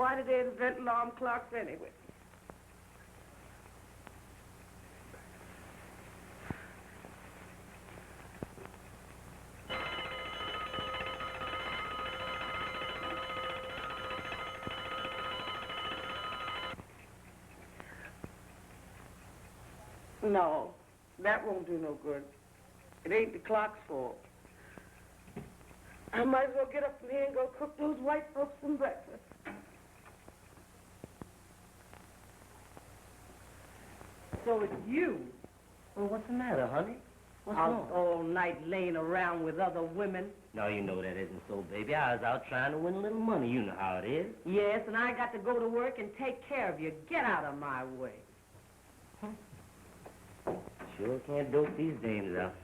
Why did they invent alarm clocks anyway? No, that won't do no good. It ain't the clock's fault. I might as well get up from here and go cook those white folks some breakfast. So it's you. Well, what's the matter, honey? What's wrong? All night laying around with other women. No, you know that isn't so, baby. I was out trying to win a little money. You know how it is. Yes, and I got to go to work and take care of you. Get out of my way. Sure can't dope these dames out.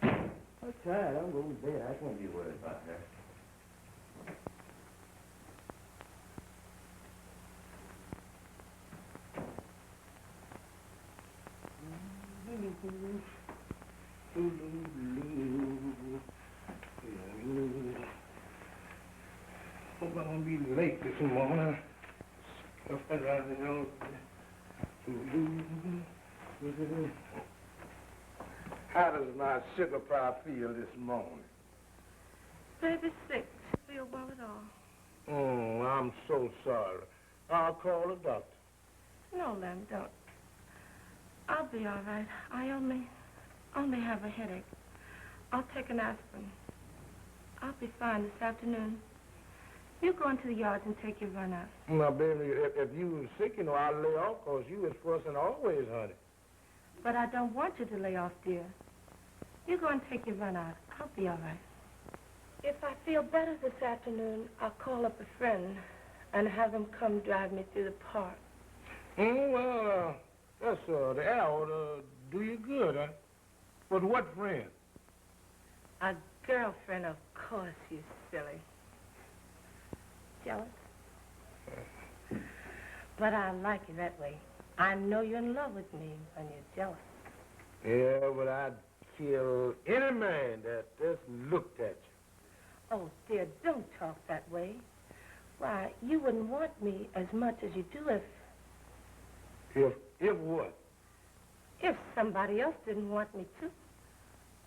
I'm tired. I'm going to bed. I can't be worried about her. Hope I won't be late this morning. How does my sugar pie feel this morning? Baby's sick. Feel well at all. Oh, I'm so sorry. I'll call the doctor. No, Lem, don't. I'll be all right. I only have a headache. I'll take an aspirin. I'll be fine this afternoon. You go into the yard and take your run out. Now, baby, if you was sick, you know, I'll lay off, because you was first and always, honey. But I don't want you to lay off, dear. You go and take your run out. I'll be all right. If I feel better this afternoon, I'll call up a friend and have them come drive me through the park. Well, that's the air ought to do you good, huh? But what friend? A girlfriend, of course, you silly. Jealous? But I like you that way. I know you're in love with me when you're jealous. Yeah, but I'd kill any man that just looked at you. Oh, dear, don't talk that way. Why, you wouldn't want me as much as you do If what? if somebody else didn't want me to.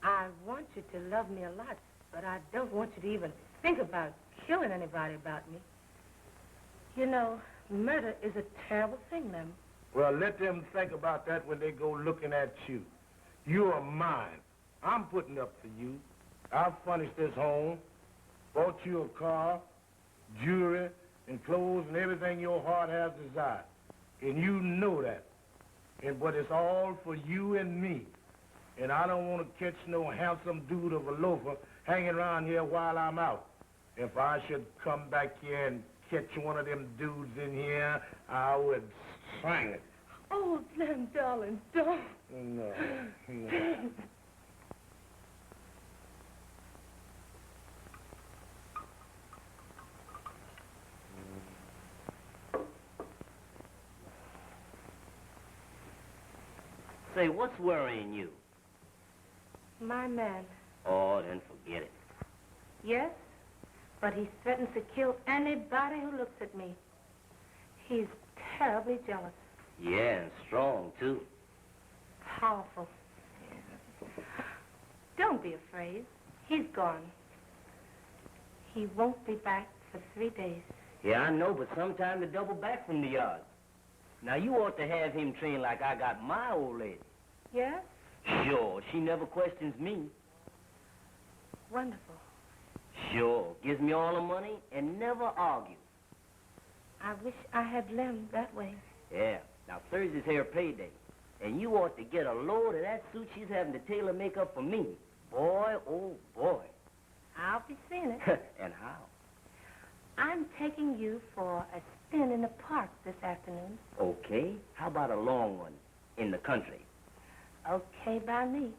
I want you to love me a lot, but I don't want you to even think about killing anybody about me. You know, murder is a terrible thing, Lem. Well, let them think about that when they go looking at you. You are mine. I'm putting up for you. I've furnished this home, bought you a car, jewelry, and clothes, and everything your heart has desired. And you know that. But it's all for you and me. And I don't want to catch no handsome dude of a loafer hanging around here while I'm out. If I should come back here and catch one of them dudes in here, I would swing it. Oh, Lem, darling, don't. No. Say, what's worrying you? My man. Oh, then forget it. Yes, but he threatens to kill anybody who looks at me. He's terribly jealous. Yeah, and strong, too. Powerful. Don't be afraid. He's gone. He won't be back for 3 days. Yeah, I know, but sometime to double back from the yard. Now, you ought to have him trained like I got my old lady. Yeah? Sure, she never questions me. Wonderful. Sure, gives me all the money and never argues. I wish I had Lem that way. Yeah, now Thursday's her payday. And you ought to get a load of that suit she's having to tailor make up for me. Boy, oh boy. I'll be seeing it. And how? I'm taking you for a spin in the park this afternoon. Okay, how about a long one in the country? Okay by me.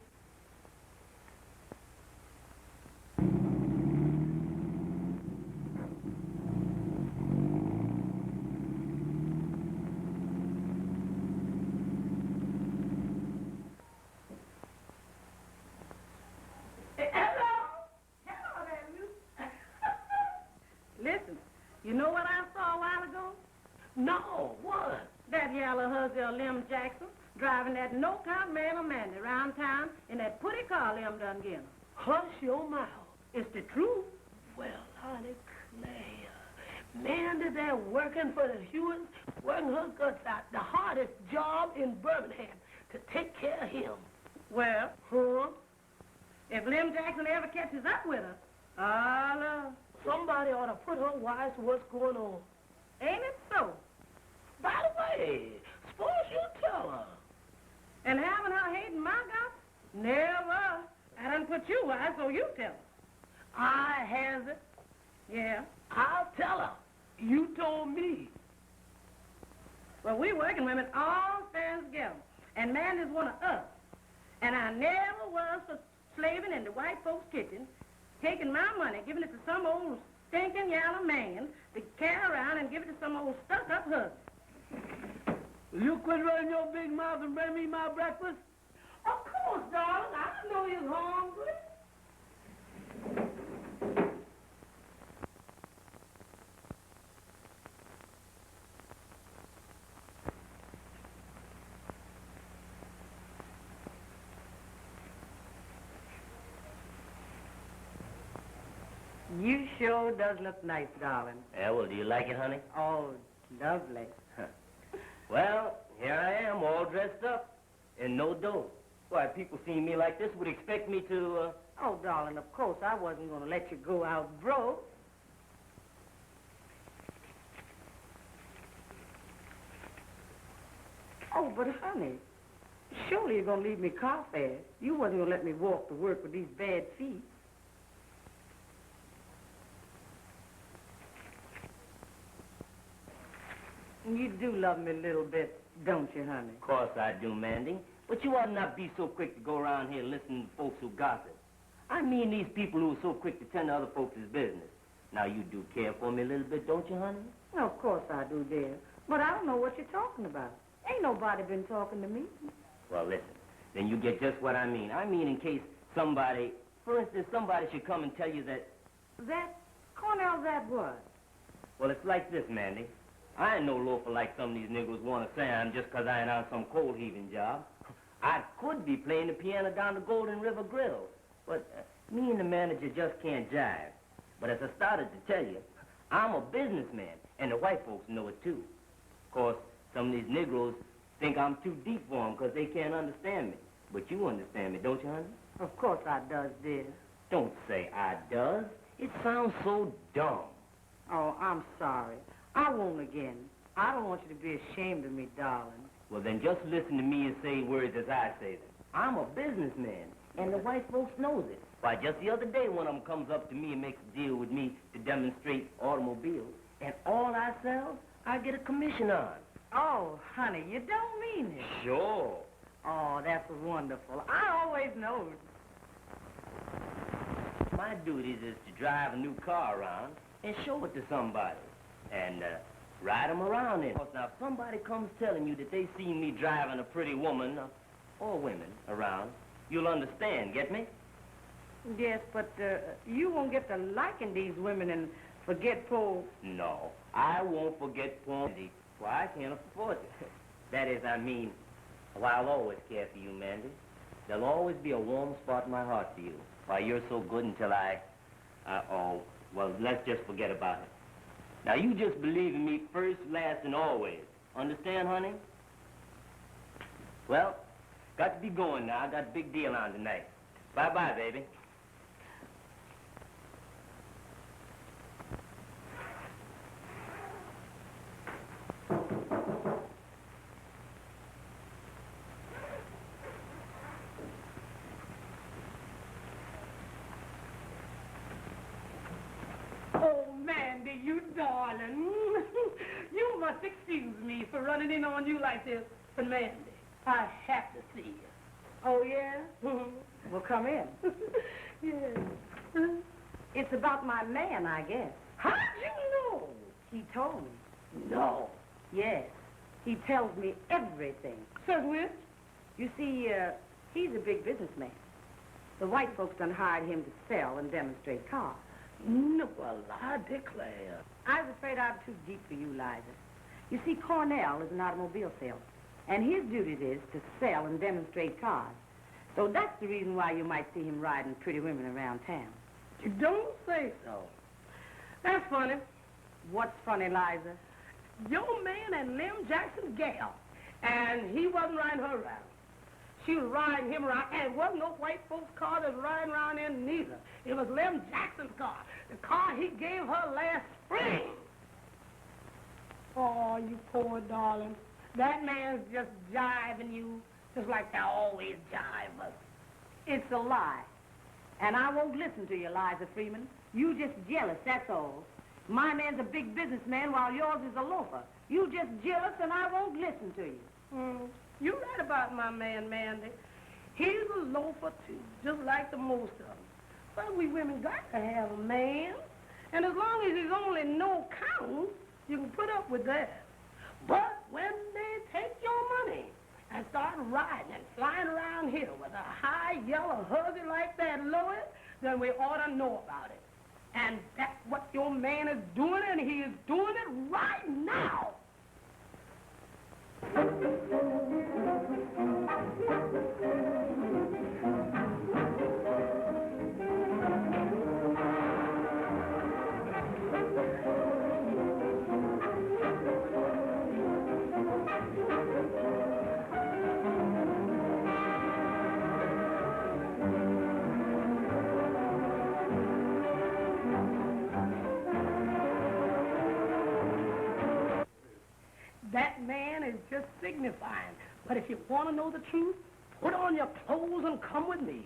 Listen, you know what I saw little husky Lim Jackson driving that no-count man of Mandy around town in that pretty car Lim done get him. Hush your mouth. It's the truth. Well, honey, Claire, Mandy there working for the Hewitts, working her guts out, the hardest job in Birmingham, to take care of him. Well, Huh? if Lim Jackson ever catches up with her, oh, Somebody ought to put her wise to what's going on. ain't it so? By the way, suppose you tell her. And having her hating my guts? Never. I done put you wise, so you tell her. I has it. Yeah. I'll tell her. You told me. Well, we working women all stand together, and Mandy's one of us. And I never was for slaving in the white folks' kitchen, taking my money, giving it to some old stinking yellow man to carry around and give it to some old stuck-up husband. Will you quit running your big mouth and bring me my breakfast? Of course, darling. I didn't know you was hungry. You sure does look nice, darling. Yeah, well, do you like it, honey? Oh, lovely. Well, here I am, all dressed up, and no dough. Why, people seeing me like this would expect me to, Oh, darling, of course, I wasn't going to let you go out broke. Oh, but honey, surely you're going to leave me car fast. You wasn't going to let me walk to work with these bad feet. You do love me a little bit, don't you, honey? Of course I do, Mandy. But you ought not be so quick to go around here listening to folks who gossip. I mean these people who are so quick to tend to other folks' business. Now, you do care for me a little bit, don't you, honey? Well, of course I do, dear. But I don't know what you're talking about. Ain't nobody been talking to me. Well, listen, then you get just what I mean. I mean in case somebody, for instance, somebody should come and tell you that... That, Cornell, that what? Well, it's like this, Mandy. I ain't no loafer like some of these niggers want to say I am just 'cause I ain't on some coal-heaving job. I could be playing the piano down the Golden River Grill, but me and the manager just can't jive. But as I started to tell you, I'm a businessman, and the white folks know it, too. Of course, some of these Negroes think I'm too deep for them 'cause they can't understand me. But you understand me, don't you, honey? Of course I does, dear. Don't say I does. It sounds so dumb. Oh, I'm sorry. I won't again. I don't want you to be ashamed of me, darling. Well, then just listen to me and say words as I say them. I'm a businessman, and the white folks knows it. Why, just the other day, one of them comes up to me and makes a deal with me to demonstrate automobiles, and all I sell, I get a commission on. Oh, honey, you don't mean it. Sure. Oh, that's wonderful. I always knowed. My duty is to drive a new car around and show it to somebody, and ride them around in it. Now, if somebody comes telling you that they seen me driving a pretty woman, or women, around, you'll understand, get me? Yes, but you won't get to liking these women and forget poor... No, I won't forget poor Mandy. Why, I can't afford it. That is, I mean, well, I'll always care for you, Mandy. There'll always be a warm spot in my heart for you. Why, you're so good until oh, well, let's just forget about it. Now, you just believe in me first, last, and always. Understand, honey? Well, got to be going now. I got a big deal on tonight. Bye-bye, baby. Oh, Mandy, you darling. You must excuse me for running in on you like this. But, Mandy, I have to see you. Oh, yeah? Well, come in. Yes. It's about my man, I guess. How'd you know? He told me. No. Yes. He tells me everything. Says which? You see, he's a big businessman. The white folks done hired him to sell and demonstrate cars. No, well, I declare. I was afraid I'm too deep for you, Liza. You see, Cornell is an automobile salesman. And his duty is to sell and demonstrate cars. So that's the reason why you might see him riding pretty women around town. You don't say so. That's funny. What's funny, Liza? Your man and Lem Jackson's gal, and he wasn't riding her around. She was riding him around, and it wasn't no white folks' car that was riding around in neither. It was Lem Jackson's car, the car he gave her last spring. Oh, you poor darling. That man's just jiving you, just like they always jive us. It's a lie. And I won't listen to you, Liza Freeman. You just jealous, that's all. My man's a big businessman while yours is a loafer. You just jealous and I won't listen to you. You're right about my man, Mandy. He's a loafer, too, just like the most of them. But we women got to have a man. And as long as he's only no count, you can put up with that. But when they take your money and start riding and flying around here with a high yellow huggy like that, Lois, then we ought to know about it. And that's what your man is doing, and he is doing it right now. That man is just signifying. But if you want to know the truth, put on your clothes and come with me.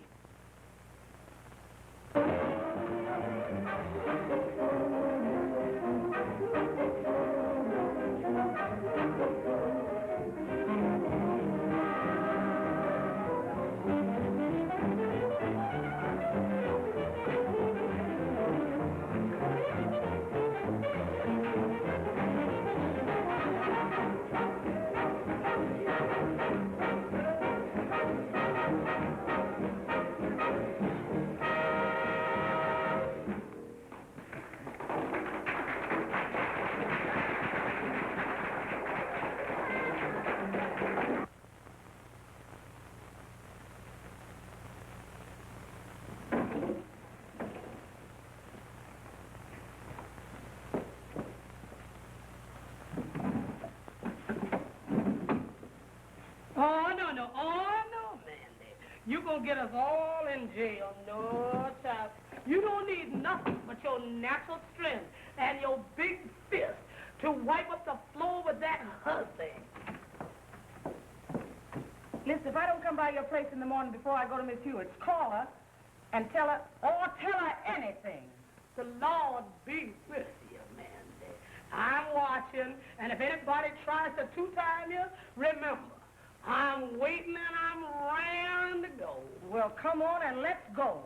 You're going to get us all in jail. No, child. You don't need nothing but your natural strength and your big fist to wipe up the floor with that husband. Listen, if I don't come by your place in the morning before I go to Miss Hewitt's, call her and tell her anything. The Lord be with you, Mandy. I'm watching, and if anybody tries to two-time you, remember, I'm waiting and I'm raring to go. Well, come on and let's go.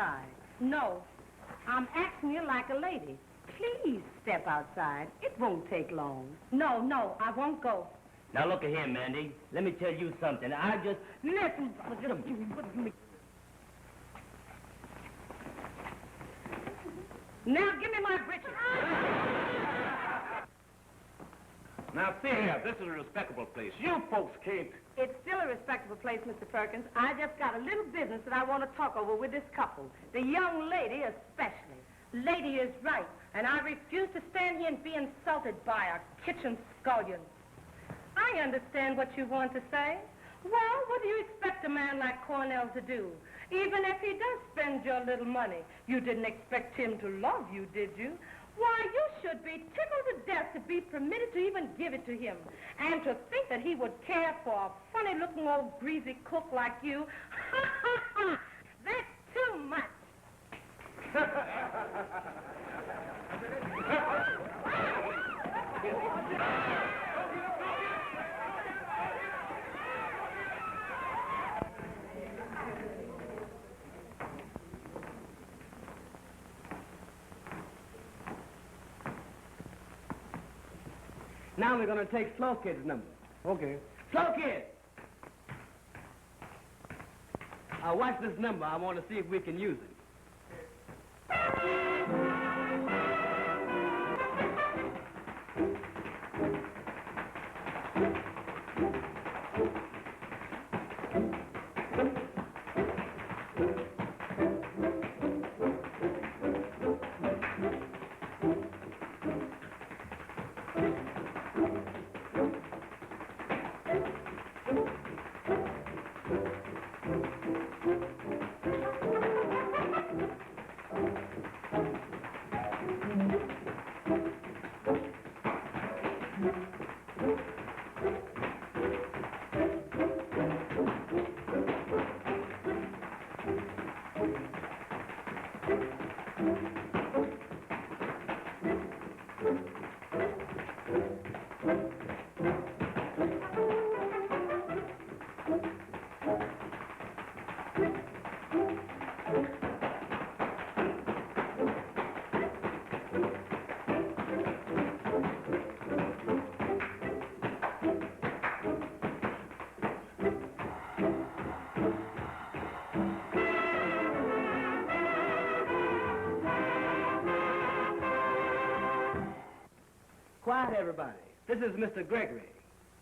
outside. No. I'm asking you like a lady. Please step outside. It won't take long. No, I won't go. Now, look at here, Mandy. Let me tell you something. I just... Listen, now give me my breeches. Now, see here, this is a respectable place. You folks can't... It's still a respectable place, Mr. Perkins. I just got a little business that I want to talk over with this couple. The young lady especially. Lady is right, and I refuse to stand here and be insulted by a kitchen scullion. I understand what you want to say. Well, what do you expect a man like Cornell to do? Even if he does spend your little money, you didn't expect him to love you, did you? Why, you should be tickled to death to be permitted to even give it to him. And to think that he would care for a funny-looking old greasy cook like you. That's too much. Now we're going to take Slow Kid's number. Okay. Slow Kid! Watch this number. I want to see if we can use it. Quiet, everybody. This is Mr. Gregory.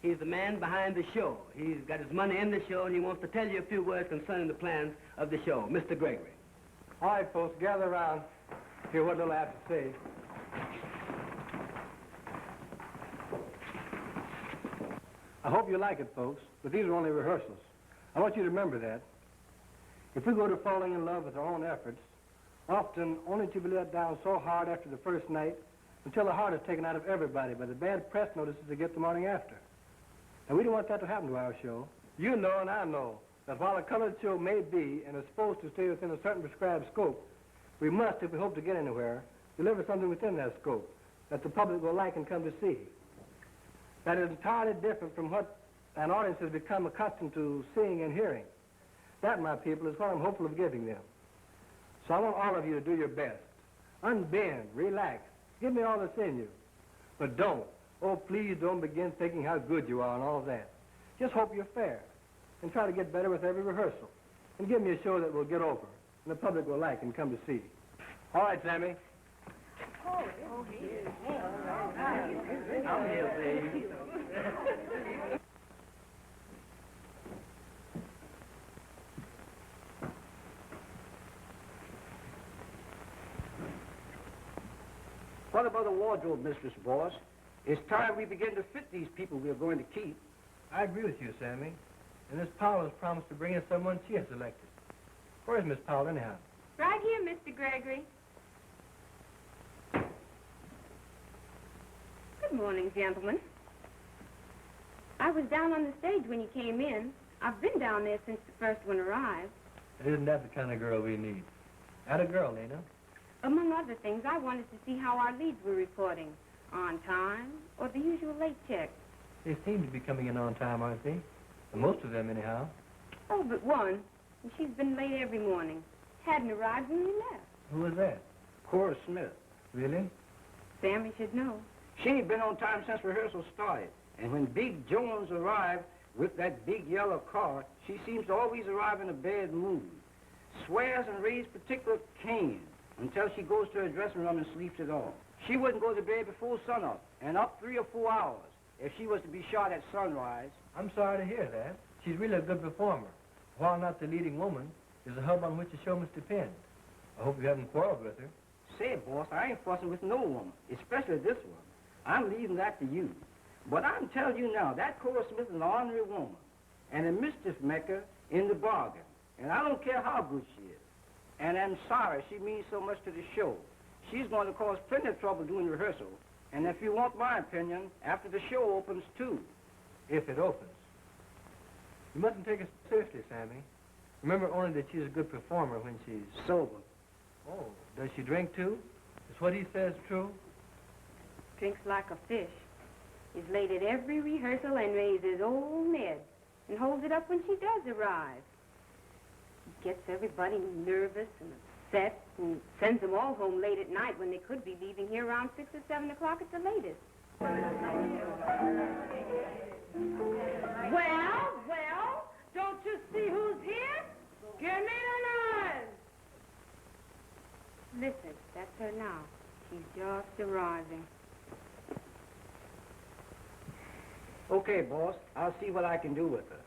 He's the man behind the show. He's got his money in the show, and he wants to tell you a few words concerning the plans of the show. Mr. Gregory. All right, folks, gather around. Hear what little I have to say. I hope you like it, folks, but these are only rehearsals. I want you to remember that. If we go to falling in love with our own efforts, often only to be let down so hard after the first night until the heart is taken out of everybody by the bad press notices they get the morning after. And we don't want that to happen to our show. You know and I know that while a colored show may be and is supposed to stay within a certain prescribed scope, we must, if we hope to get anywhere, deliver something within that scope that the public will like and come to see. That is entirely different from what an audience has become accustomed to seeing and hearing. That, my people, is what I'm hopeful of giving them. So I want all of you to do your best. Unbend, relax, give me all that's in you. But don't, oh, please don't begin thinking how good you are and all that. Just hope you're fair and try to get better with every rehearsal. And give me a show that will get over and the public will like and come to see. All right, Sammy. I'm here, baby. What about a wardrobe, Mistress Boss? It's time we begin to fit these people we are going to keep. I agree with you, Sammy. And Miss Powell has promised to bring in someone she has selected. Where's Miss Powell, anyhow? Right here, Mr. Gregory. Good morning, gentlemen. I was down on the stage when you came in. I've been down there since the first one arrived. Isn't that the kind of girl we need? That a girl, Lena? Among other things, I wanted to see how our leads were reporting. On time, or the usual late check. They seem to be coming in on time, aren't they? And most of them, anyhow. Oh, but one. And she's been late every morning. Hadn't arrived when you left. Who was that? Cora Smith. Really? Sammy should know. She ain't been on time since rehearsal started. And when Big Jones arrived with that big yellow car, she seems to always arrive in a bad mood. Swears and raised particular Cain until she goes to her dressing room and sleeps it off. She wouldn't go to bed before sunup, and up 3 or 4 hours if she was to be shot at sunrise. I'm sorry to hear that. She's really a good performer. While not the leading woman, is a hub on which the show must depend. I hope you haven't quarreled with her. Say, boss, I ain't fussing with no woman, especially this one. I'm leaving that to you. But I'm telling you now, that Cora Smith is an ornery woman and a mischief maker in the bargain. And I don't care how good she is. And I'm sorry she means so much to the show. She's going to cause plenty of trouble doing rehearsal. And if you want my opinion, after the show opens, too. If it opens. You mustn't take it seriously, Sammy. Remember only that she's a good performer when she's... Sober. Oh, does she drink, too? Is what he says true? Drinks like a fish. He's late at every rehearsal and raises old Ned and holds it up when she does arrive. He gets everybody nervous and upset and sends them all home late at night when they could be leaving here around 6 or 7 o'clock at the latest. Well, don't you see who's here? Give me an eye. Listen, that's her now. She's just arriving. Okay, boss. I'll see what I can do with her.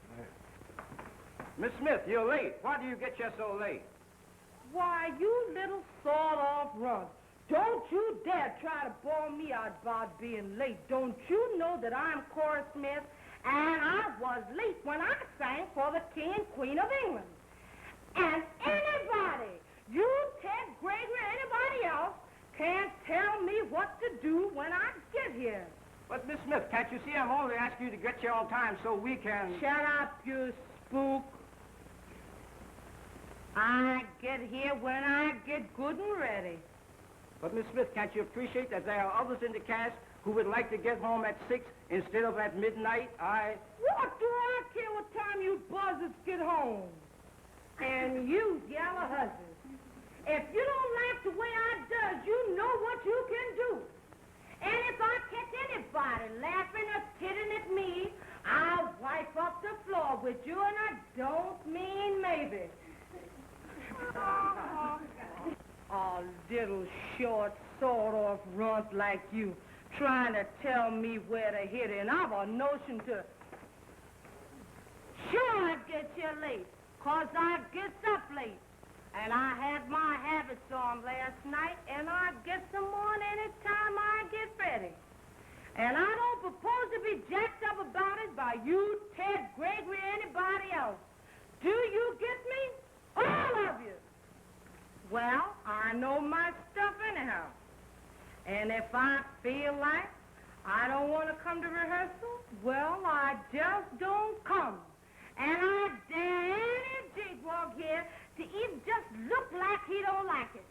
Miss Smith, you're late. Why do you get you so late? Why, you little sawed-off runt. Don't you dare try to bawl me out about being late. Don't you know that I'm Cora Smith, and I was late when I sang for the King and Queen of England. And anybody, you, Ted, Gregory, anybody else, can't tell me what to do when I get here. But, Miss Smith, can't you see I'm only asking you to get here on time so we can... Shut up, you spook. I get here when I get good and ready. But, Miss Smith, can't you appreciate that there are others in the cast who would like to get home at 6 instead of at midnight? What do I care what time you buzzards get home? And you yellow hussies, if you don't like the way I does, you know what you can do. And if I catch anybody laughing or kidding at me, I'll wipe up the floor with you, and I don't mean maybe. A little short, sawed-off runt like you trying to tell me where to hit it, and I've a notion to... Sure, I get you late, 'cause I gets up late. And I had my habits on last night, and I get some on any time I get ready. And I don't propose to be jacked up about it by you, Ted, Gregory, anybody else. Do you get me? All of you. Well, I know my stuff anyhow. And if I feel like I don't want to come to rehearsal, well, I just don't come. And I dare any jigwog here to even just look like he don't like it.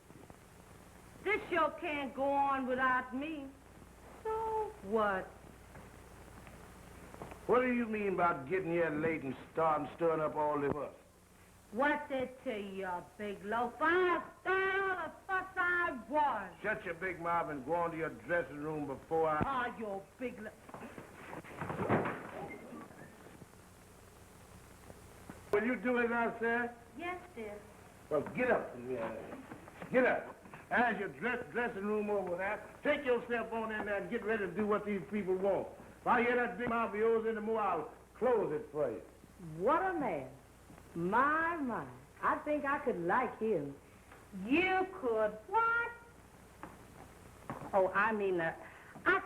This show can't go on without me. So what? What do you mean about getting here late and stirring up all this fuss? What's it to you, big loaf? I'll start all the fuss I want. Shut your big mouth and go on to your dressing room before I... Ah, you big loaf. Will you do it now, sir? Yes, dear. Well, get up. Get up. As your dressing room over there, take yourself on in there and get ready to do what these people want. If I hear that big mouth of yours anymore, I'll close it for you. What a man. My. I think I could like him. You could what? Oh, I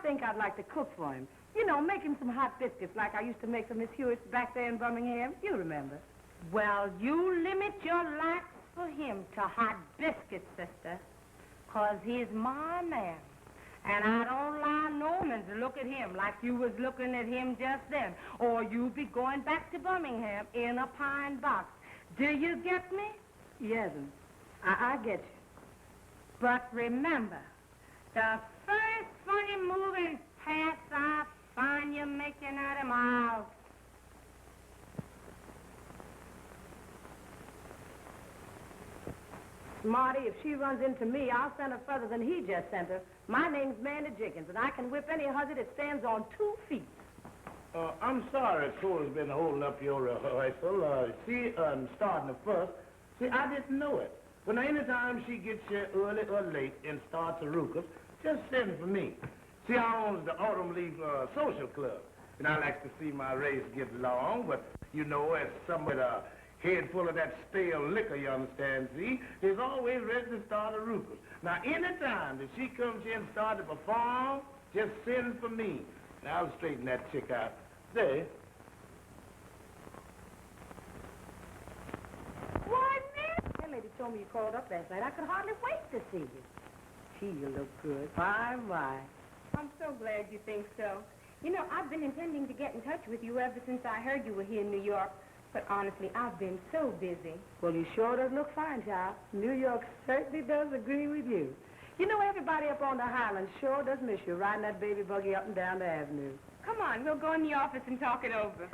think I'd like to cook for him. You know, make him some hot biscuits like I used to make for Miss Hewitt's back there in Birmingham. You remember. Well, you limit your likes for him to hot biscuits, sister, 'cause he's my man. And I don't allow no man to look at him like you was looking at him just then, or you'll be going back to Birmingham in a pine box. Do you get me? Yes, I get you. But remember, the first funny moving pass I find you making at him, I'll... Smarty, if she runs into me, I'll send her further than he just sent her. My name's Mandy Jenkins, and I can whip any hussy that stands on 2 feet. I'm sorry Cora's been holding up your rehearsal. Starting the first. See, I didn't know it. But now, anytime she gets here early or late and starts a ruckus, just send for me. See, I own the Autumn Leaf Social Club, and I like to see my race get long, but, you know, as someone with a head full of that stale liquor, you understand, see, is always ready to start a ruckus. Now, anytime that she comes here and starts to perform, just send for me. And I'll straighten that chick out. There. Why, man? That lady told me you called up last night. I could hardly wait to see you. Gee, you look good. My. I'm so glad you think so. You know, I've been intending to get in touch with you ever since I heard you were here in New York. But honestly, I've been so busy. Well, you sure does look fine, child. New York certainly does agree with you. You know, everybody up on the Highlands sure does miss you riding that baby buggy up and down the avenue. Come on, we'll go in the office and talk it over.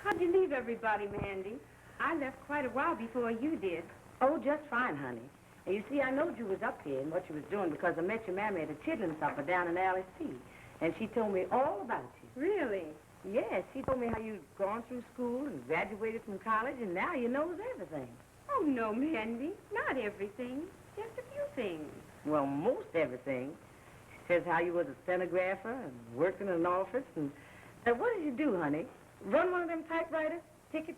How'd you leave everybody, Mandy? I left quite a while before you did. Oh, just fine, honey. And you see, I knowed you was up here and what you was doing because I met your mammy at a chitlin supper down in Alley C. And she told me all about you. Really? Yes, she told me how you'd gone through school and graduated from college, and now you knows everything. Oh, no, Mandy. Not everything. Just a few things. Well, most everything. She says how you was a stenographer and worked in an office. And what did you do, honey? Run one of them typewriters? Ticket.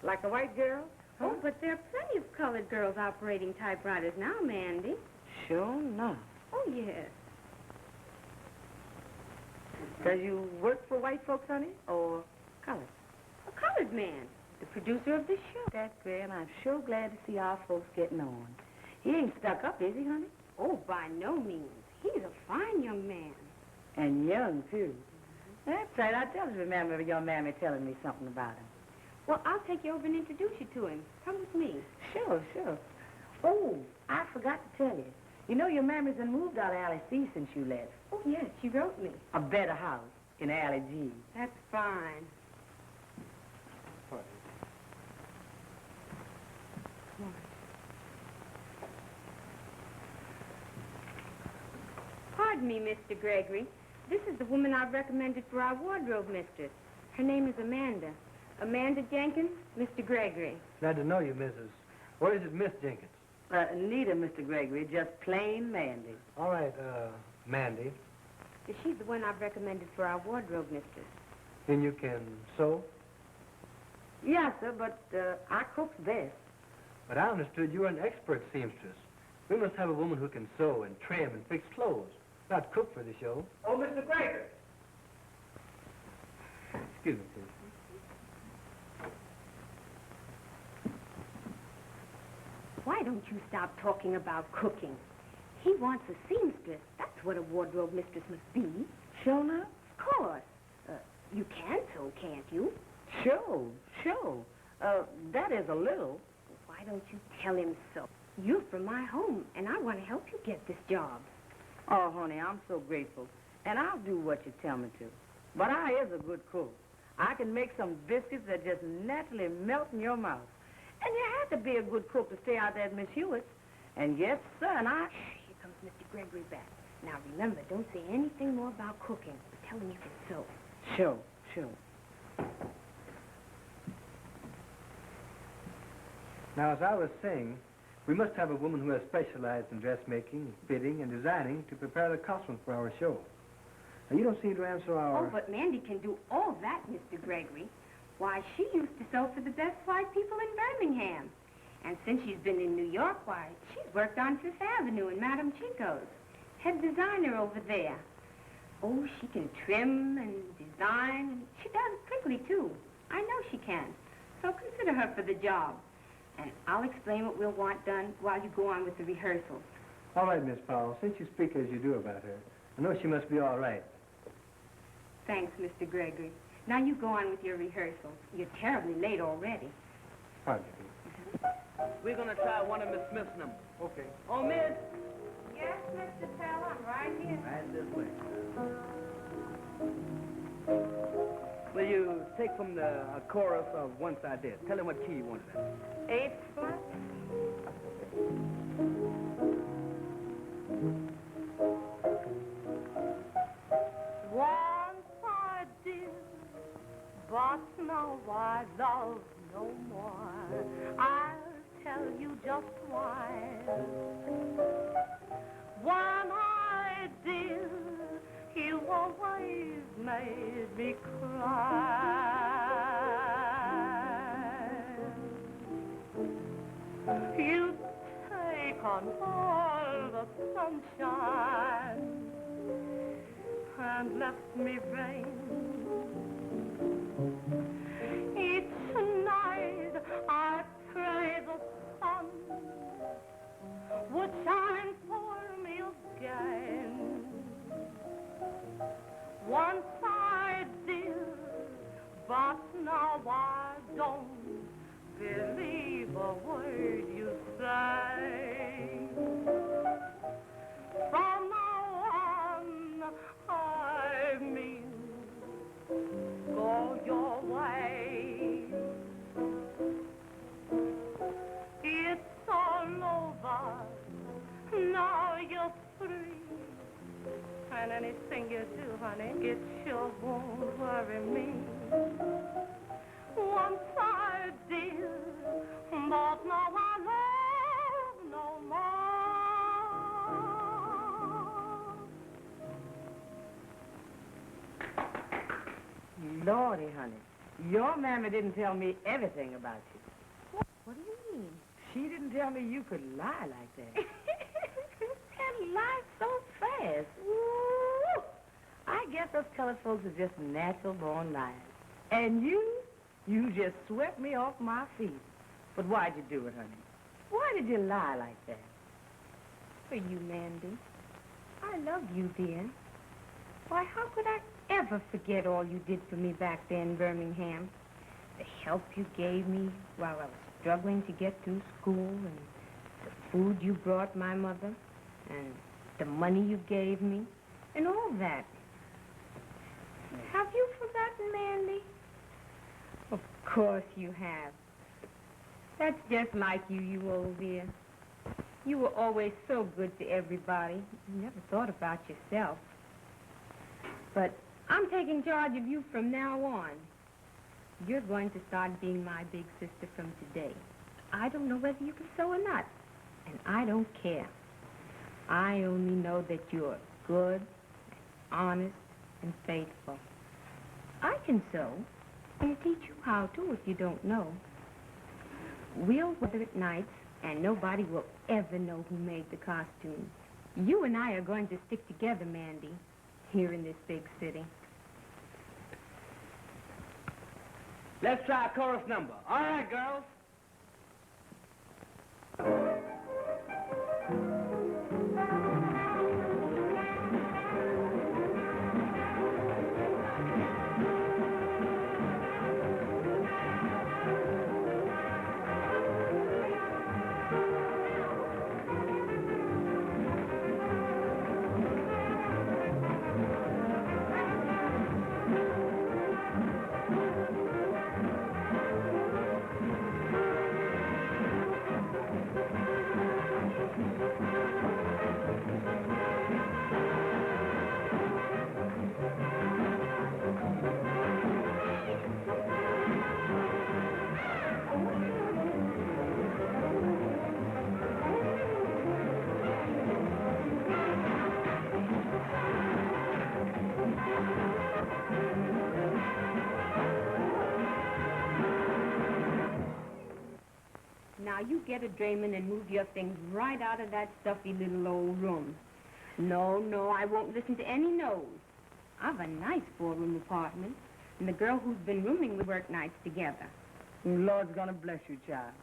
Like a white girl? Huh? Oh, but there are plenty of colored girls operating typewriters now, Mandy. Sure enough. Oh, yes. Does you work for white folks, honey, or colored? A colored man. The producer of this show. That's great, and I'm sure glad to see our folks getting on. He ain't stuck up, is he, honey? Oh, by no means. He's a fine young man. And young, too. That's right. I just remember your mammy telling me something about him. Well, I'll take you over and introduce you to him. Come with me. Sure. Oh, I forgot to tell you. You know your mammy's done moved out of Alley C since you left. Oh, yes, she wrote me. A better house in Alley G. That's fine. Pardon me, Mr. Gregory. This is the woman I've recommended for our wardrobe mistress. Her name is Amanda. Amanda Jenkins, Mr. Gregory. Glad to know you, Mrs. What is it, Miss Jenkins? Neither, Mr. Gregory, just plain Mandy. All right, Mandy. She's the one I've recommended for our wardrobe mistress. Then you can sew? Yes, sir, but I cook's best. But I understood you were an expert seamstress. We must have a woman who can sew and trim and fix clothes, not cook for the show. Oh, Mr. Gregory. Excuse me, please. Why don't you stop talking about cooking? He wants a seamstress. That's what a wardrobe mistress must be. Sure now? Of course. You can sew, can't you? Sure. That is a little. Why don't you tell him so? You're from my home, and I want to help you get this job. Oh, honey, I'm so grateful. And I'll do what you tell me to. But I is a good cook. I can make some biscuits that just naturally melt in your mouth. And you have to be a good cook to stay out there at Miss Hewitt's. And yes, sir, and I... Here comes Mr. Gregory back. Now, remember, don't say anything more about cooking. Tell him you can sew. Sure. Now, as I was saying, we must have a woman who has specialized in dressmaking, fitting, and designing to prepare the costumes for our show. Now, you don't seem to answer our... Oh, but Mandy can do all that, Mr. Gregory. Why, she used to sew for the best white people in Birmingham. And since she's been in New York, why, she's worked on Fifth Avenue in Madame Chico's. Head designer over there. Oh, she can trim and design, and she does it quickly, too. I know she can. So consider her for the job. And I'll explain what we'll want done while you go on with the rehearsals. All right, Miss Powell, since you speak as you do about her, I know she must be all right. Thanks, Mr. Gregory. Now you go on with your rehearsals. You're terribly late already. Pardon me. We're going to try one of Miss Smith's numbers. Okay. Oh, Miss. Yes, Mr. Tell, I'm right here. Right this way. Will you take from the chorus of Once I Did. Tell him what key you wanted in. Eighth flat. Once I did, but now I love no more. I'll tell you just why. When I did, you always made me cry. You take on all the sunshine and left me vain. Each night I pray the sun would shine for me again. Once I did, but now I don't believe a word you say. From now on, I mean, go your way. It's all over, now you're free. And anything you do, honey, it sure won't worry me. Once I did, but now I love no more. Lordy, honey, your mammy didn't tell me everything about you. What do you mean? She didn't tell me you could lie like that. And lie so fast. Ooh, I guess those colored folks are just natural-born liars. And you just swept me off my feet. But why'd you do it, honey? Why did you lie like that? For you, Mandy. I love you, dear. Why, how could I ever forget all you did for me back there in Birmingham? The help you gave me while I was struggling to get through school, and the food you brought my mother, and the money you gave me, and all that. Have you forgotten, Mandy? Of course you have. That's just like you, you old dear. You were always so good to everybody. You never thought about yourself. But I'm taking charge of you from now on. You're going to start being my big sister from today. I don't know whether you can sew or not, and I don't care. I only know that you're good, honest, and faithful. I can sew. I'll teach you how to if you don't know. We'll weather at nights, and nobody will ever know who made the costumes. You and I are going to stick together, Mandy, here in this big city. Let's try a chorus number. All right, girls. Now, you get a Draymond and move your things right out of that stuffy little old room. No, I won't listen to any no's. I've a nice four-room apartment, and the girl who's been rooming with work nights together. Lord's gonna bless you, child.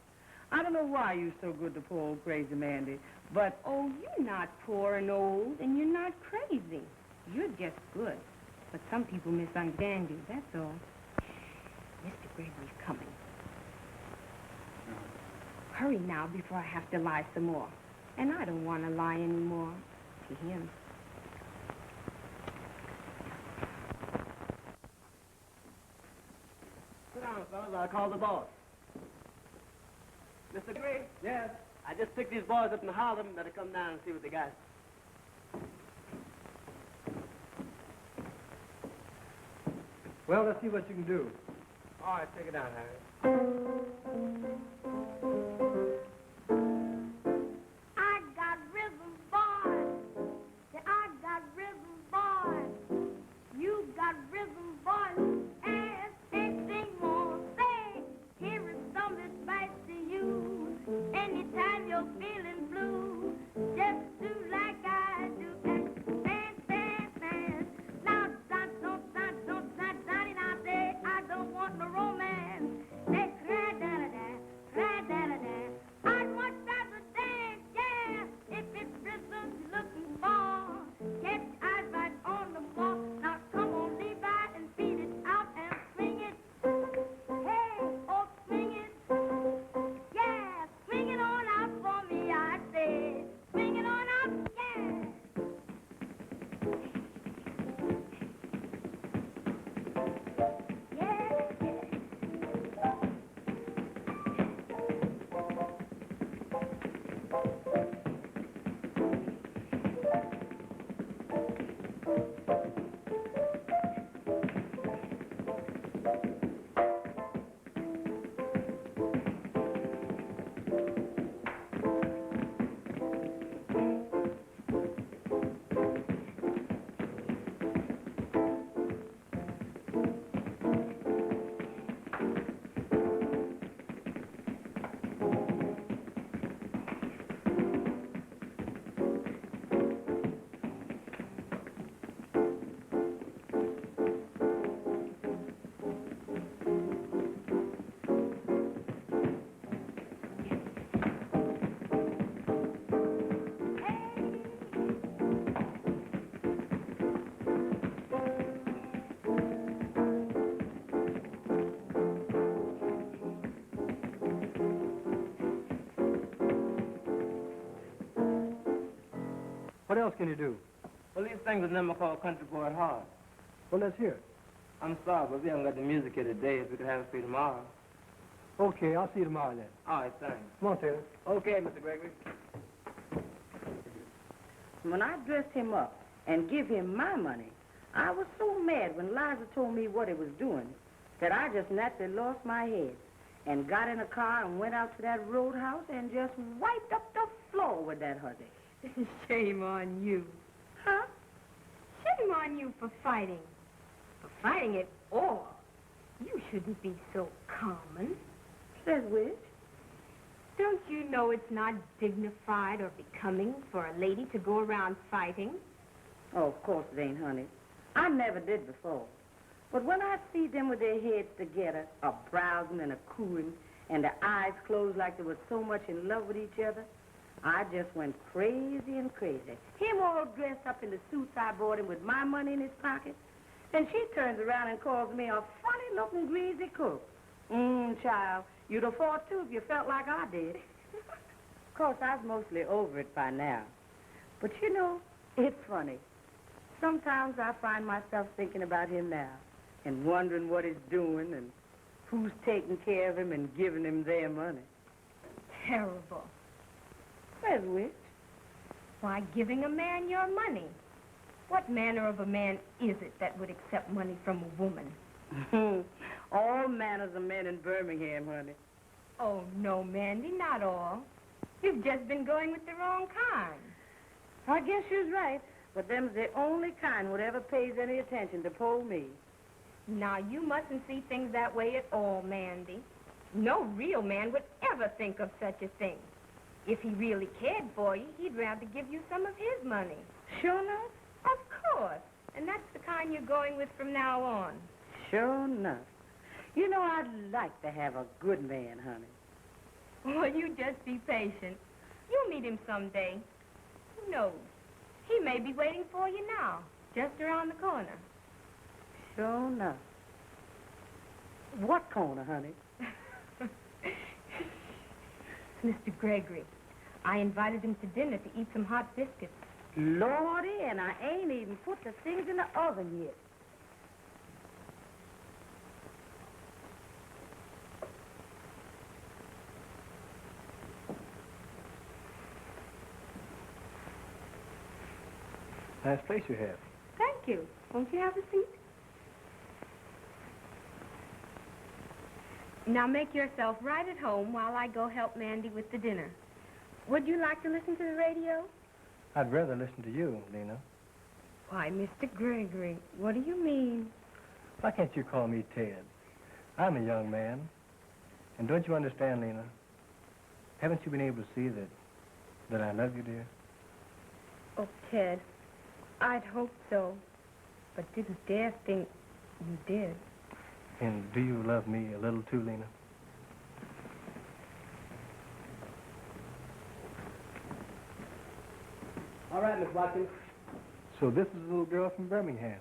I don't know why you're so good to poor old crazy Mandy, but... Oh, you're not poor and old, and you're not crazy. You're just good. But some people misunderstand you, that's all. Mr. Gregory's coming. Hurry now before I have to lie some more. And I don't want to lie anymore to him. fellas, I'll call the boss. Mr. Gray? Yes? I just picked these boys up in Harlem. Better come down and see what they got. Well, let's see what you can do. All right, take it down, Harry. I got rhythm, boy. Say, I got rhythm, boy. You got rhythm, boy. And anything more, say, here is some advice to you. Anytime you're feeling blue, just do like I do. And dance, dance, dance. Now, don't, now, say, I don't want no romance. They cry, da-da-da, cry, da-da-da. I'd much rather dance, yeah, if it's rhythm you're looking for. Get your eyes right on the ball. Now, come on, Levi, and beat it out and swing it. Hey, oh, swing it. Yeah, swing it on out for me, I say. Swing it on out, yeah. What else can you do? Well, these things are never called country boy at heart. Well, let's hear it. I'm sorry, but we haven't got the music here today. If we could have it for you tomorrow. Okay, I'll see you tomorrow then. All right, thanks. Come on, Taylor. Okay, Mr. Gregory. When I dressed him up and give him my money, I was so mad when Liza told me what he was doing that I just naturally lost my head and got in a car and went out to that roadhouse and just wiped up the floor with that hussy. Shame on you. Huh? Shame on you for fighting. For fighting it all. You shouldn't be so common. Says which? Don't you know it's not dignified or becoming for a lady to go around fighting? Oh, of course it ain't, honey. I never did before. But when I see them with their heads together, a-browsing and a-cooing, and their eyes closed like they were so much in love with each other, I just went crazy and crazy. Him all dressed up in the suits I bought him with my money in his pocket. Then she turns around and calls me a funny-looking greasy cook. Child, you'd have fought too if you felt like I did. Of course, I was mostly over it by now. But you know, it's funny. Sometimes I find myself thinking about him now and wondering what he's doing and who's taking care of him and giving him their money. Terrible. Says which? Why, giving a man your money. What manner of a man is it that would accept money from a woman? All manners of men in Birmingham, honey. Oh, no, Mandy, not all. You've just been going with the wrong kind. I guess you're right, but them's the only kind whatever pays any attention to poor me. Now, you mustn't see things that way at all, Mandy. No real man would ever think of such a thing. If he really cared for you, he'd rather give you some of his money. Sure enough? Of course. And that's the kind you're going with from now on. Sure enough. You know, I'd like to have a good man, honey. Well, you just be patient. You'll meet him someday. Who knows? He may be waiting for you now, just around the corner. Sure enough. What corner, honey? Mr. Gregory. I invited him to dinner to eat some hot biscuits. Lordy, and I ain't even put the things in the oven yet. Nice place you have. Thank you. Won't you have a seat? Now make yourself right at home while I go help Mandy with the dinner. Would you like to listen to the radio? I'd rather listen to you, Lena. Why, Mr. Gregory, what do you mean? Why can't you call me Ted? I'm a young man. And don't you understand, Lena? Haven't you been able to see that I love you, dear? Oh, Ted, I'd hoped so, but didn't dare think you did. And do you love me a little too, Lena? All right, Miss Watkins. So this is a little girl from Birmingham.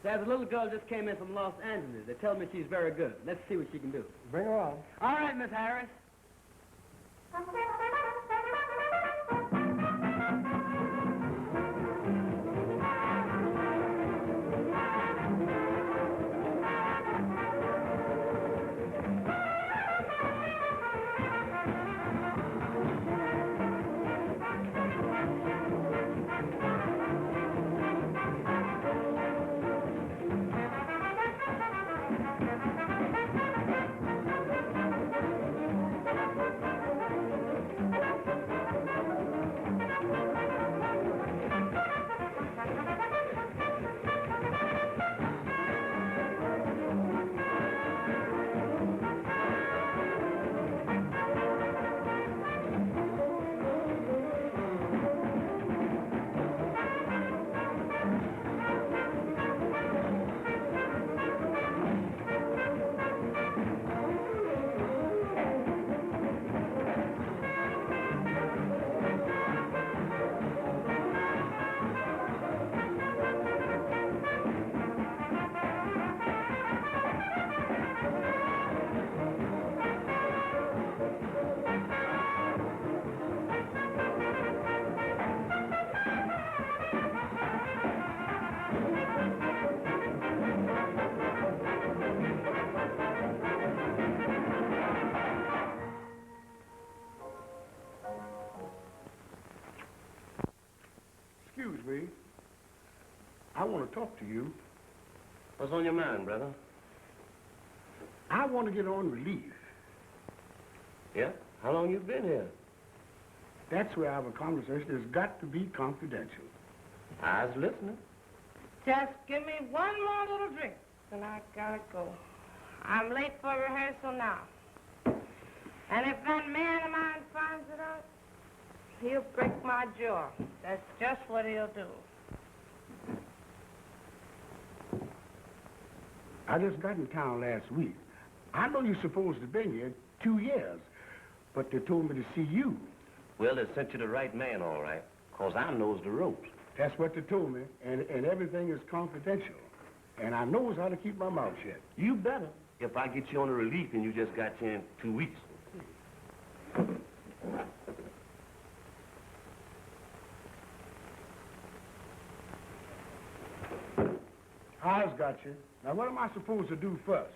There's a little girl just came in from Los Angeles. They tell me she's very good. Let's see what she can do. Bring her on. All right, Miss Harris. Excuse me. I want to talk to you. What's on your mind, brother? I want to get on relief. Yeah? How long you been here? That's where our conversation has got to be confidential. I was listening. Just give me one more little drink, and I gotta go. I'm late for rehearsal now. And if that man of mine finds it out, he'll break my jaw. That's just what he'll do. I just got in town last week. I know you're supposed to have been here 2 years, but they told me to see you. Well, they sent you the right man, all right, 'cause I knows the ropes. That's what they told me, and everything is confidential. And I knows how to keep my mouth shut. You better. If I get you on a relief and you just got you in 2 weeks. I've got you. Now, what am I supposed to do first?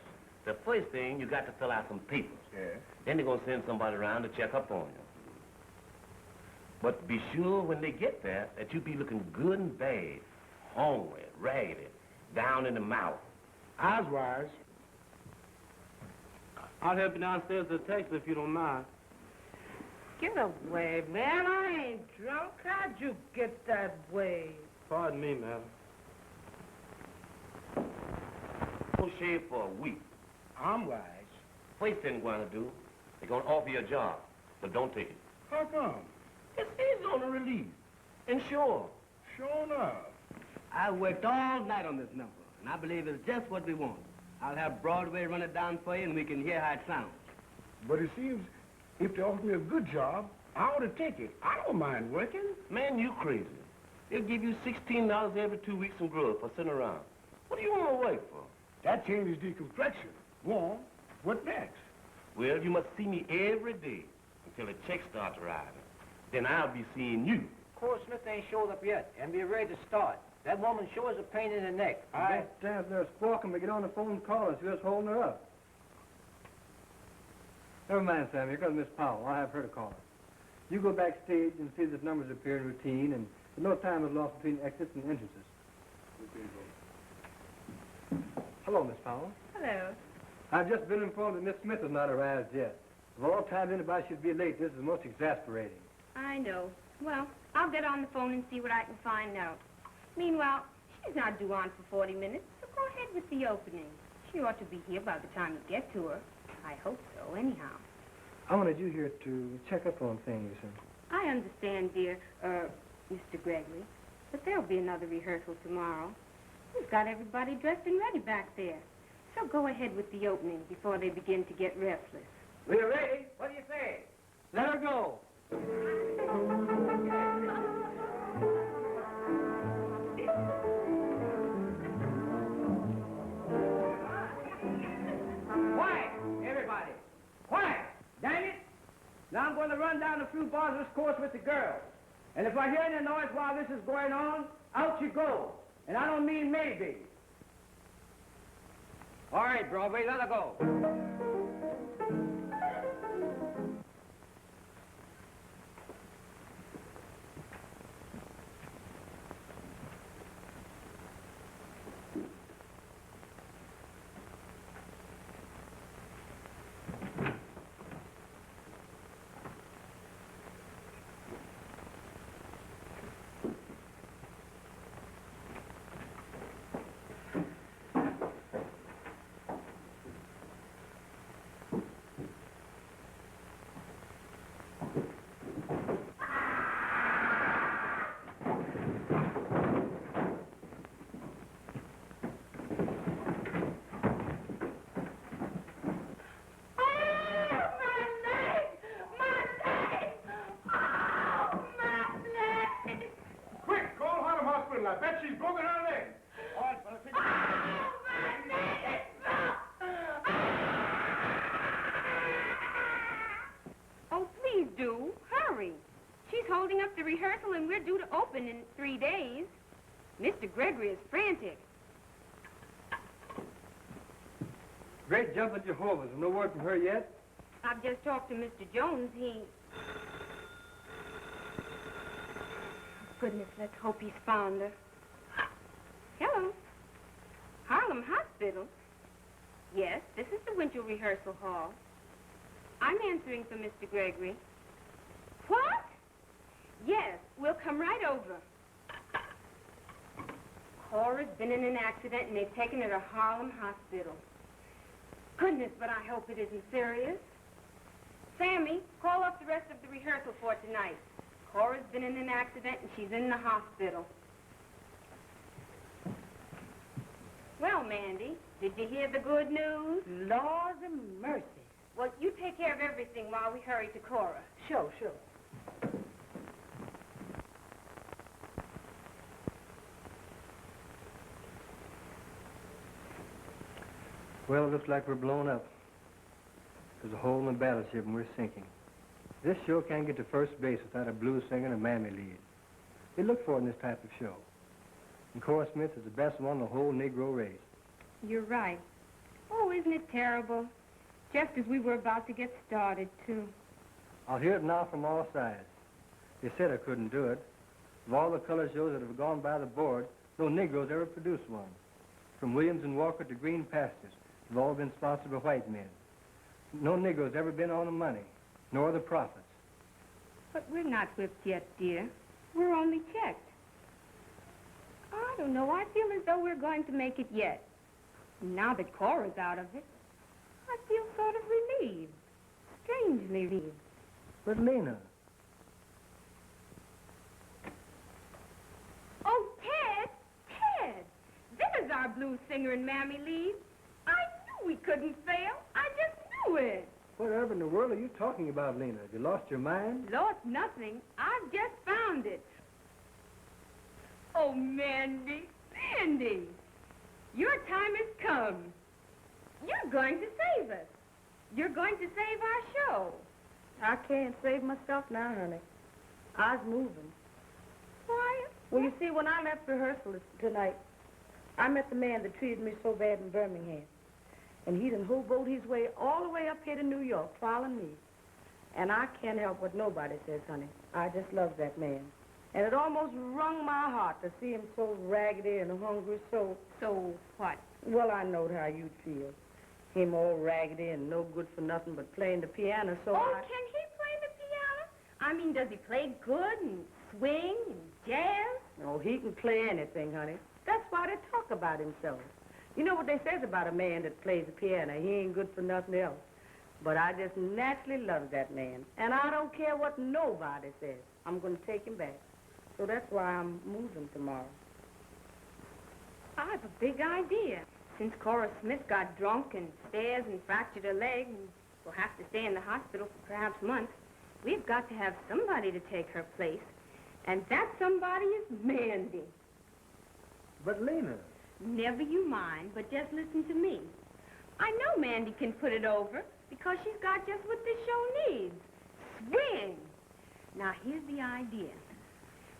The first thing, you got to fill out some papers. Yeah. Then they're going to send somebody around to check up on you. But be sure when they get there that you be looking good and bad, hungry, raggedy, down in the mouth. Eyes wise. I'll help you downstairs to the taxi if you don't mind. Get away, man. I ain't drunk. How'd you get that way? Pardon me, ma'am. Don't shave for a week. I'm wise. First thing they're going to do, they're going to offer you a job, but don't take it. How come? It's easy on the release. And sure. Sure enough. I worked all night on this number, and I believe it's just what we want. I'll have Broadway run it down for you, and we can hear how it sounds. But it seems if they offer me a good job, I ought to take it. I don't mind working. Man, you crazy. They'll give you $16 every 2 weeks in grub for sitting around. What do you want to work for? That changes the complexion. Go on. What next? Well, you must see me every day until the checks start arriving. Then I'll be seeing you. Cora Smith ain't showed up yet, and we're ready to start. That woman sure is a pain in the neck. I stand there squawking, we get on the phone and call her, see what's holding her up. Never mind, Sam. Here comes Miss Powell. I'll have her to call her. You go backstage and see that numbers appear in routine, and no time is lost between exits and entrances. Hello, Miss Powell. Hello. I've just been informed that Miss Smith has not arrived yet. Of all times anybody should be late, this is the most exasperating. I know. Well, I'll get on the phone and see what I can find out. Meanwhile, she's not due on for 40 minutes, so go ahead with the opening. She ought to be here by the time you get to her. I hope so, anyhow. I wanted you here to check up on things. I understand, dear, Mr. Gregory, but there'll be another rehearsal tomorrow. We've got everybody dressed and ready back there. So go ahead with the opening before they begin to get restless. We're ready. What do you say? Let her go. Quiet, everybody. Quiet. Dang it. Now I'm going to run down a few bars of this course with the girls. And if I hear any noise while this is going on, out you go. And I don't mean maybe. All right, Broadway, let her go. I bet she's broken her leg. All right, fellas, take Oh, please do. Hurry. She's holding up the rehearsal, and we're due to open in 3 days. Mr. Gregory is frantic. Great jump at Jehovah's. No word from her yet? I've just talked to Mr. Jones. Goodness, let's hope he's found her. Hello. Harlem Hospital? Yes, this is the winter rehearsal hall. I'm answering for Mr. Gregory. What? Yes, we'll come right over. Cora's been in an accident, and they've taken her to Harlem Hospital. Goodness, but I hope it isn't serious. Sammy, call up the rest of the rehearsal for tonight. Cora's been in an accident, and she's in the hospital. Well, Mandy, did you hear the good news? Laws of mercy. Well, you take care of everything while we hurry to Cora. Sure. Well, it looks like we're blown up. There's a hole in the battleship and we're sinking. This show can't get to first base without a blues singer and a mammy lead. They look for it in this type of show. And Cora Smith is the best one in the whole Negro race. You're right. Oh, isn't it terrible? Just as we were about to get started, too. I'll hear it now from all sides. They said I couldn't do it. Of all the color shows that have gone by the board, no Negroes ever produced one. From Williams and Walker to Green Pastures, they've all been sponsored by white men. No Negroes ever been on the money, nor the profits. But we're not whipped yet, dear. We're only checked. I don't know. I feel as though we're going to make it yet. Now that Cora's out of it, I feel sort of relieved. Strangely relieved. But Lena, Oh, Ted! Ted! There's our blues singer and Mammy Lee. I knew we couldn't fail. I just knew it. whatever in the world are you talking about, Lena? Have you lost your mind? Lost nothing. I've just found it. Oh, Mandy, Mandy, your time has come. You're going to save us. You're going to save our show. I can't save myself now, honey. I was moving. Why? Well, you see, when I left rehearsal tonight, I met the man that treated me so bad in Birmingham. And he done hoboed his way all the way up here to New York, following me. And I can't help what nobody says, honey. I just love that man. And it almost wrung my heart to see him so raggedy and hungry, so... So what? Well, I knowed how you'd feel. Him all raggedy and no good for nothing but playing the piano, so Oh, I... can he play the piano? I mean, does he play good and swing and jazz? Oh, he can play anything, honey. That's why they talk about himself. You know what they says about a man that plays the piano? He ain't good for nothing else. But I just naturally love that man. And I don't care what nobody says. I'm going to take him back. So that's why I'm moving tomorrow. I've a big idea. Since Cora Smith got drunk and stairs and fractured her leg and will have to stay in the hospital for perhaps months, we've got to have somebody to take her place. And that somebody is Mandy. But Lena... Never you mind, but just listen to me. I know Mandy can put it over because she's got just what this show needs. Swing! Now, here's the idea.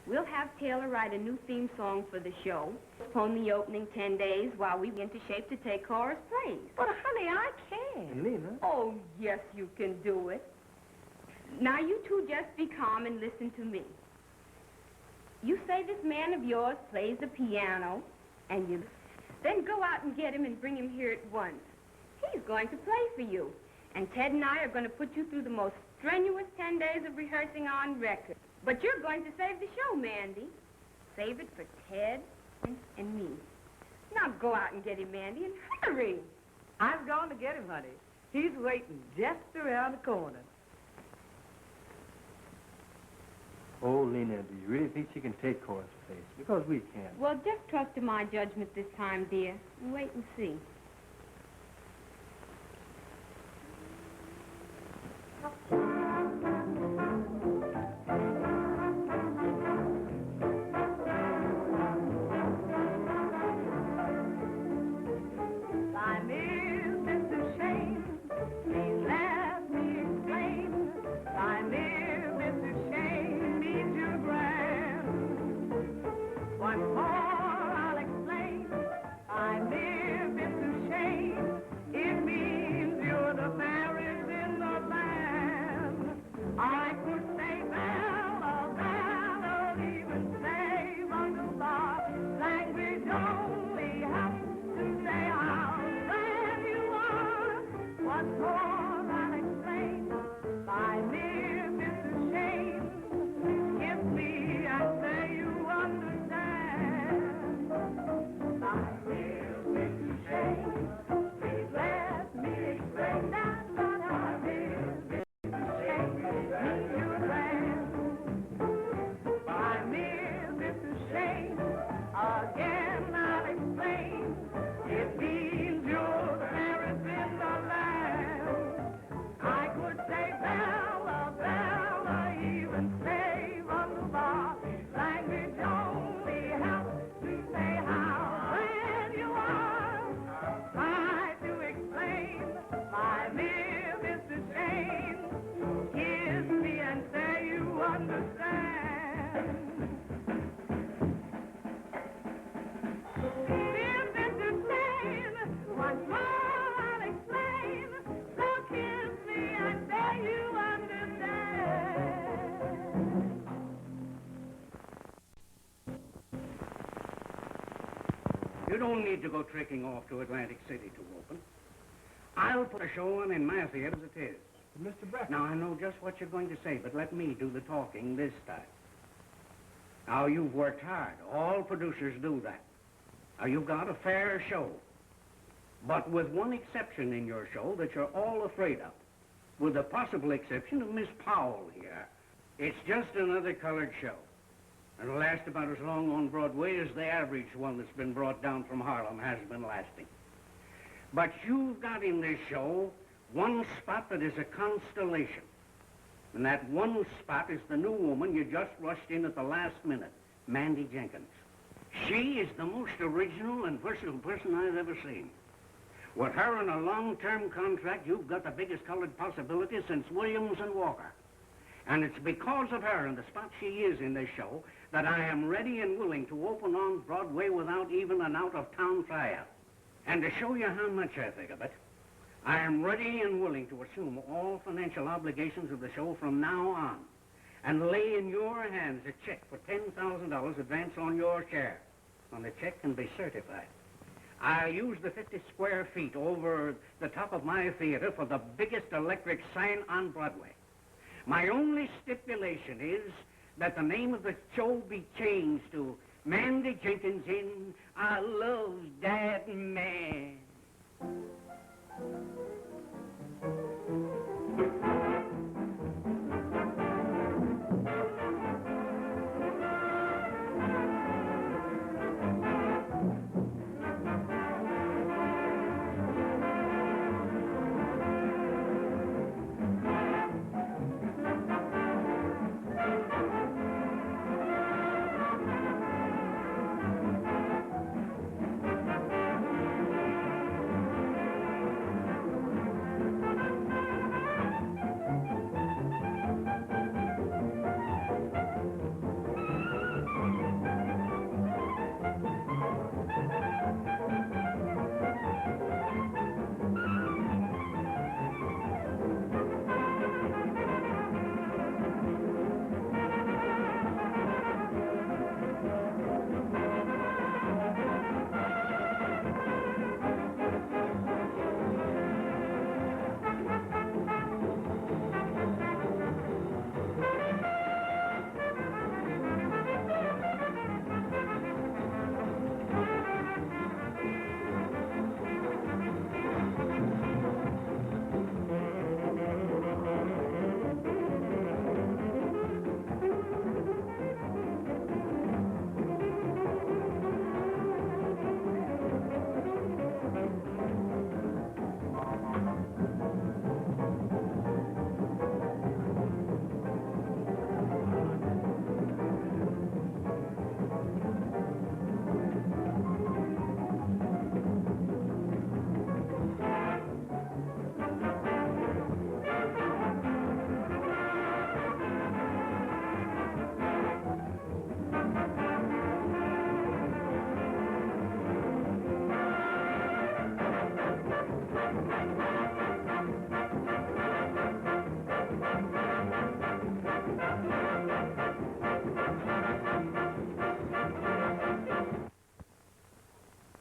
We'll have Taylor write a new theme song for the show, postpone the opening 10 days while we get into shape to take Cora's place. But, honey, I can't. Lena... Oh, yes, you can do it. Now, you two just be calm and listen to me. You say this man of yours plays the piano, and you then go out and get him and bring him here at once. He's going to play for you. And Ted and I are going to put you through the most strenuous 10 days of rehearsing on record. But you're going to save the show, Mandy. Save it for Ted and me. Now go out and get him, Mandy, and hurry. I'm going to get him, honey. He's waiting just around the corner. Oh, Lena, do you really think she can take Cora's place? Because we can't. Well, just trust to my judgment this time, dear. And wait and see. Once more I'll explain. I live in the You don't need to go trekking off to Atlantic City to open. I'll put a show on in my theater as it is. Mr. Brackett. Now, I know just what you're going to say, but let me do the talking this time. Now, you've worked hard. All producers do that. Now, you've got a fair show. But with one exception in your show that you're all afraid of. With the possible exception of Miss Powell here. It's just another colored show. It'll last about as long on Broadway as the average one that's been brought down from Harlem has been lasting. But you've got in this show one spot that is a constellation. And that one spot is the new woman you just rushed in at the last minute, Mandy Jenkins. She is the most original and versatile person I've ever seen. With her on a long-term contract, you've got the biggest colored possibility since Williams and Walker. And it's because of her and the spot she is in this show that I am ready and willing to open on Broadway without even an out-of-town tryout. And to show you how much I think of it, I am ready and willing to assume all financial obligations of the show from now on and lay in your hands a check for $10,000 advance on your share. And the check can be certified. I'll use the 50 square feet over the top of my theater for the biggest electric sign on Broadway. My only stipulation is that the name of the show be changed to Mandy Jenkins in I Love That Man.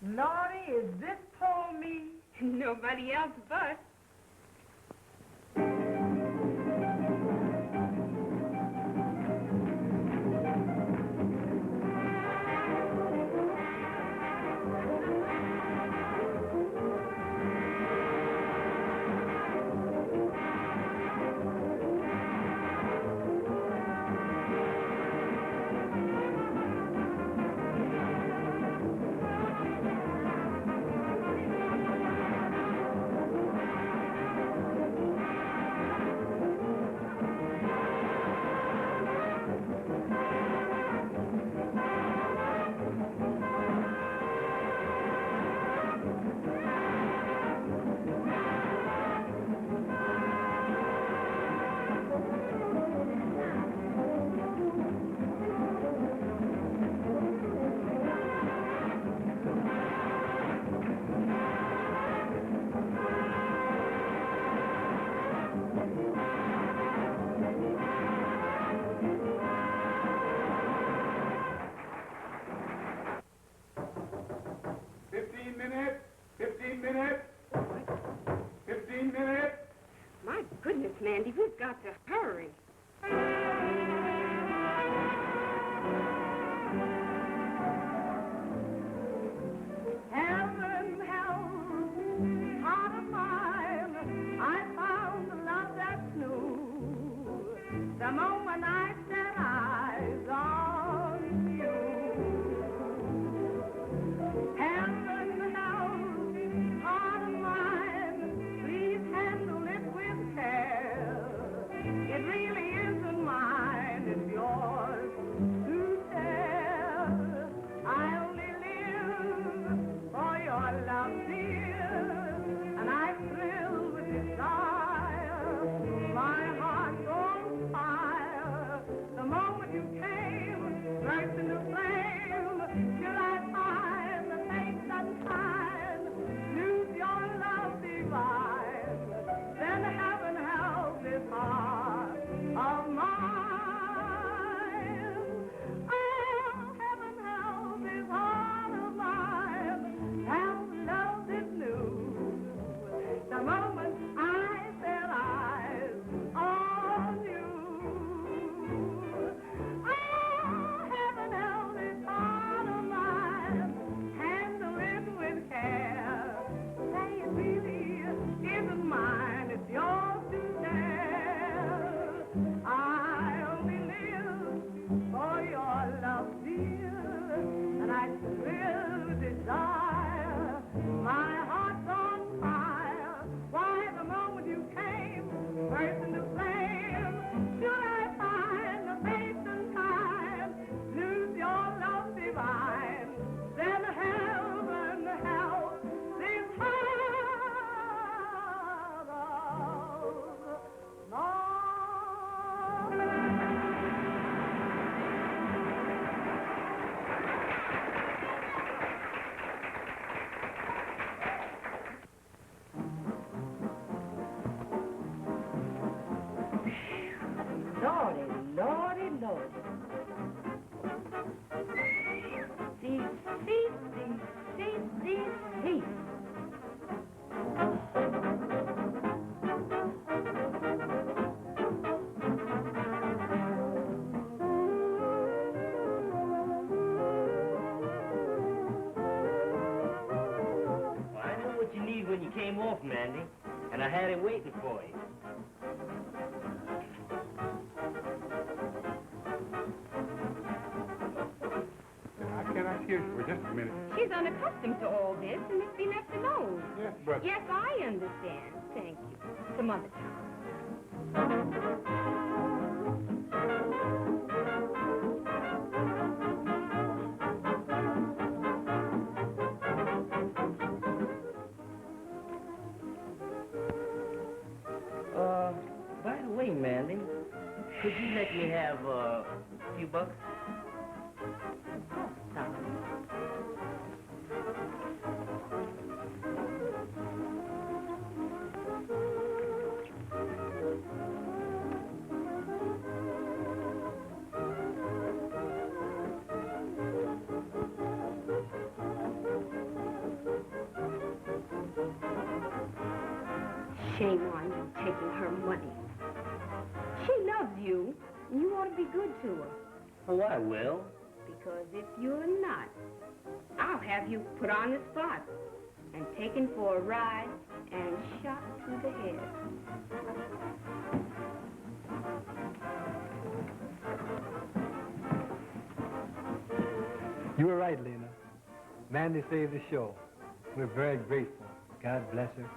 Lordy, is this poor me? Nobody else but. minutes. 15 minutes. My goodness, Mandy, we've got to hurry. Heaven help, heart of mine, I found the love that's new. The moment I set eyes on you. Heaven help, heart of mine, please handle it with care. It really isn't mine, it's yours to share. I only live for your love, dear, and I thrill with desire. My heart's on fire. The moment you came, burst into flame, till I find the faith unkind, lose your love divine. Then heaven help this heart of mine. Oh, heaven help this heart of mine. How love is new. The moment I set eyes on you. Oh, heaven help this heart of mine. Handle it with care. Say it really isn't mine, it's yours to share. I only live for your love, dear, and I thrill with desire. My heart's on fire. Why, the moment you came, burst into flame, should I find the faith and time, lose your love divine, then heaven help this heart of mine. Lordy, Lordy, Lordy. These seats. Well, I knew what you needed when you came off, Mandy, and I had it waiting for you. Can I hear you for just a minute? She's unaccustomed to all this and must be left alone. Yes, but... Yes, I understand. Thank you. Some other time. By the way, Mandy, could you let me have a few bucks? Shame on you taking her money. She loves you, and you ought to be good to her. Oh, I will. Because if you're not, I'll have you put on the spot and taken for a ride and shot through the head. You were right, Lena. Mandy saved the show. We're very grateful. God bless her.